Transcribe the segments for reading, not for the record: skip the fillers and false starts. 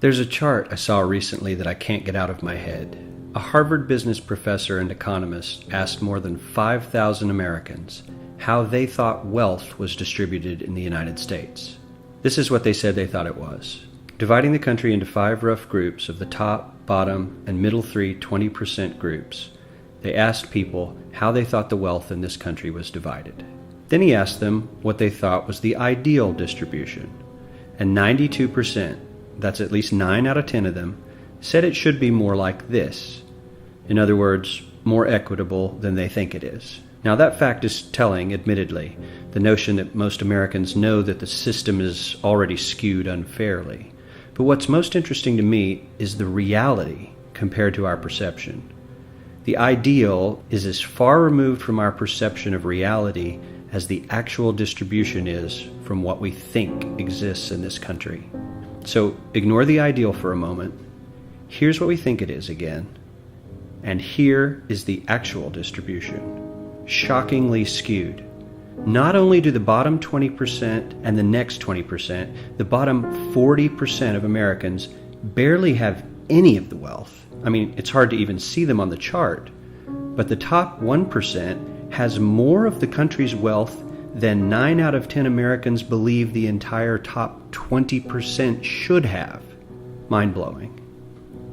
There's a chart I saw recently that I can't get out of my head. A Harvard business professor and economist asked more than 5,000 Americans how they thought wealth was distributed in the United States. This is what they said they thought it was. Dividing the country into 5 rough groups of the top, bottom, and middle 3 20% groups, they asked people how they thought the wealth in this country was divided. Then he asked them what they thought was the ideal distribution. And 92%, that's at least 9 out of 10 of them, said it should be more like this. In other words, more equitable than they think it is. Now that fact is telling, admittedly, the notion that most Americans know that the system is already skewed unfairly. But what's most interesting to me is the reality compared to our perception. The ideal is as far removed from our perception of reality as the actual distribution is from what we think exists in this country. So ignore the ideal for a moment. Here's what we think it is again. And here is the actual distribution. Shockingly skewed. Not only do the bottom 20% and the next 20%, the bottom 40% of Americans barely have any of the wealth. I mean, it's hard to even see them on the chart. But the top 1% has more of the country's wealth than 9 out of 10 Americans believe the entire top 20% should have. Mind-blowing.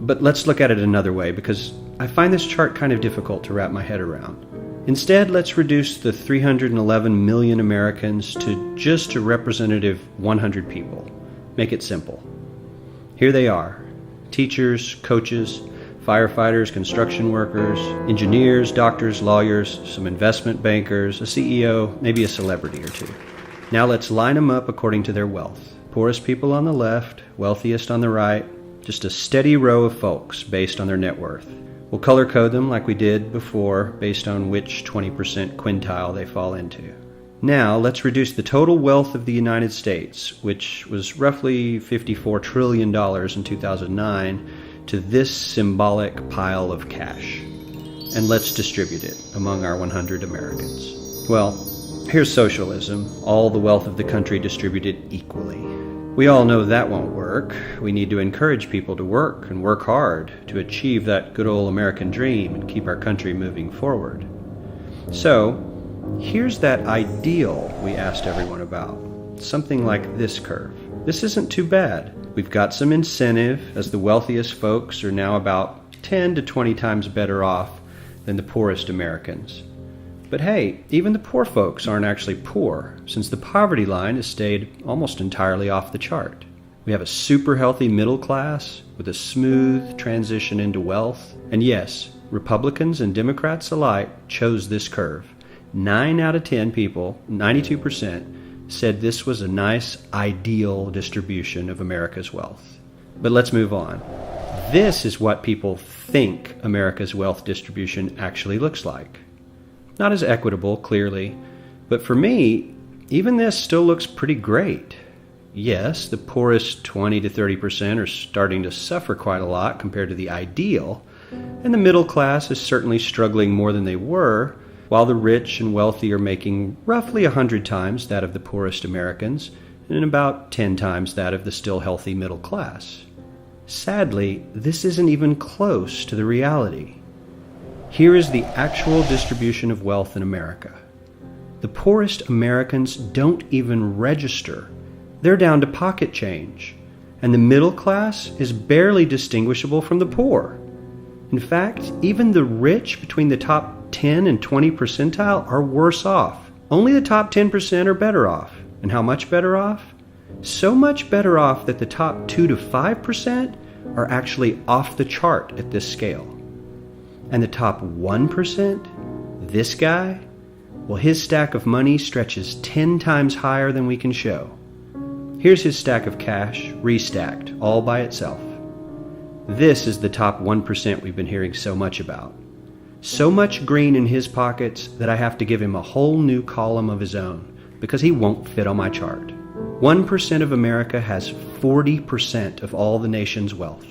But let's look at it another way, because I find this chart kind of difficult to wrap my head around. Instead, let's reduce the 311 million Americans to just a representative 100 people. Make it simple. Here they are: teachers, coaches, firefighters, construction workers, engineers, doctors, lawyers, some investment bankers, a CEO, maybe a celebrity or two. Now let's line them up according to their wealth. Poorest people on the left, wealthiest on the right, just a steady row of folks based on their net worth. We'll color code them like we did before based on which 20% quintile they fall into. Now let's reduce the total wealth of the United States, which was roughly $54 trillion in 2009, to this symbolic pile of cash. And let's distribute it among our 100 Americans. Well, here's socialism, all the wealth of the country distributed equally. We all know that won't work. We need to encourage people to work and work hard to achieve that good old American dream and keep our country moving forward. So, here's that ideal we asked everyone about. Something like this curve. This isn't too bad. We've got some incentive, as the wealthiest folks are now about 10 to 20 times better off than the poorest Americans. But hey, even the poor folks aren't actually poor, since the poverty line has stayed almost entirely off the chart. We have a super healthy middle class with a smooth transition into wealth. And yes, Republicans and Democrats alike chose this curve. 9 out of 10 people, 92%, said this was a nice, ideal distribution of America's wealth. But let's move on. This is what people think America's wealth distribution actually looks like. Not as equitable, clearly, but for me, even this still looks pretty great. Yes, the poorest 20 to 30% are starting to suffer quite a lot compared to the ideal, and the middle class is certainly struggling more than they were, while the rich and wealthy are making roughly 100 times that of the poorest Americans and about 10 times that of the still healthy middle class. Sadly, this isn't even close to the reality. Here is the actual distribution of wealth in America. The poorest Americans don't even register. They're down to pocket change, and the middle class is barely distinguishable from the poor. In fact, even the rich between the top 10 and 20 percentile are worse off. Only the top 10% are better off. And how much better off? So much better off that the top 2 to 5% are actually off the chart at this scale. And the top 1%, this guy, well, his stack of money stretches 10 times higher than we can show. Here's his stack of cash, restacked, all by itself. This is the top 1% we've been hearing so much about. So much green in his pockets that I have to give him a whole new column of his own, because he won't fit on my chart. 1% of America has 40% of all the nation's wealth.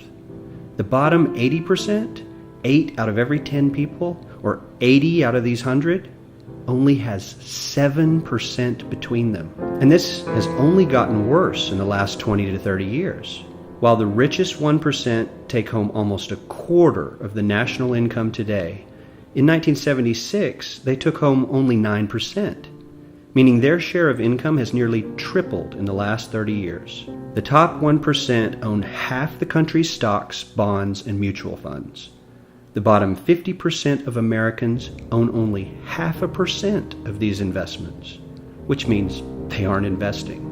The bottom 80%, 8 out of every 10 people, or 80 out of these 100, only has 7% between them. And this has only gotten worse in the last 20 to 30 years. While the richest 1% take home almost a quarter of the national income today, in 1976 they took home only 9%, meaning their share of income has nearly tripled in the last 30 years. The top 1% own half the country's stocks, bonds, and mutual funds. The bottom 50% of Americans own only 0.5% of these investments, which means they aren't investing.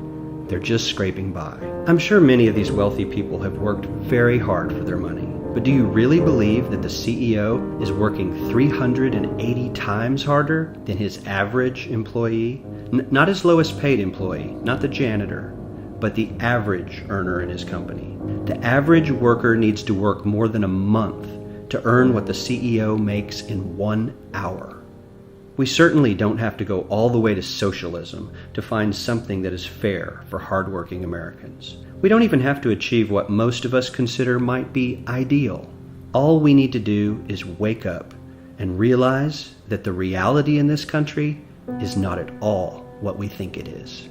They're just scraping by. I'm sure many of these wealthy people have worked very hard for their money, but do you really believe that the CEO is working 380 times harder than his average employee? Not his lowest paid employee, not the janitor, but the average earner in his company. The average worker needs to work more than a month to earn what the CEO makes in 1 hour. We certainly don't have to go all the way to socialism to find something that is fair for hardworking Americans. We don't even have to achieve what most of us consider might be ideal. All we need to do is wake up and realize that the reality in this country is not at all what we think it is.